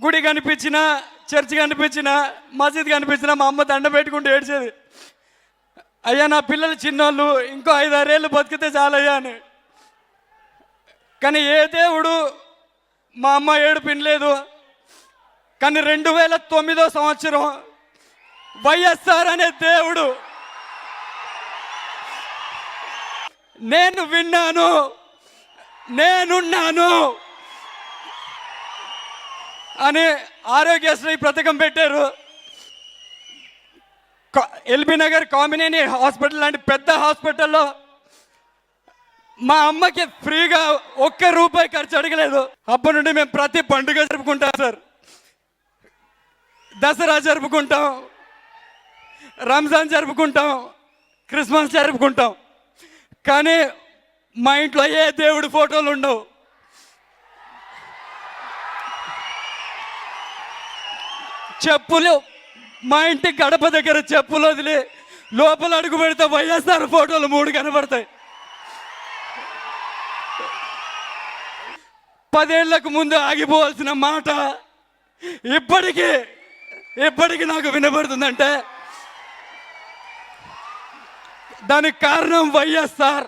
గుడి కనిపించిన, చర్చి కనిపించిన, మసీద్ కనిపించిన మా అమ్మ దండ పెట్టుకుంటూ ఏడ్చేది. అయ్యా నా పిల్లలు చిన్నోళ్ళు, ఇంకో 5-6 ఏళ్ళు బతికితే చాలయ్యా అని. కానీ ఏ దేవుడు మా అమ్మ ఏడుపు వినలేదు. కానీ 2009 సంవత్సరం వైఎస్ఆర్ అనే దేవుడు నేను విన్నాను, నేనున్నాను అని ఆరోగ్యశ్రీ పథకం పెట్టారు. ఎల్బీ నగర్ కామినేని హాస్పిటల్ లాంటి పెద్ద హాస్పిటల్లో మా అమ్మకి ఫ్రీగా 1 రూపాయి ఖర్చు అడగలేదు. అప్పటి నుండి మేము ప్రతి పండుగ జరుపుకుంటాం సార్. దసరా జరుపుకుంటాం, రంజాన్ జరుపుకుంటాం, క్రిస్మస్ జరుపుకుంటాం. కానీ మా ఇంట్లో ఏ దేవుడి ఫోటోలు ఉండవు. చెప్పులు మా ఇంటి గడప దగ్గర చెప్పులు వదిలి లోపల అడుగు పెడితే వైఎస్ఆర్ ఫోటోలు 3 కనబడతాయి. 10 ఏళ్లకు ముందు ఆగిపోవాల్సిన మాట ఇప్పటికీ నాకు వినబడుతుందంటే దానికి కారణం వైఎస్ఆర్.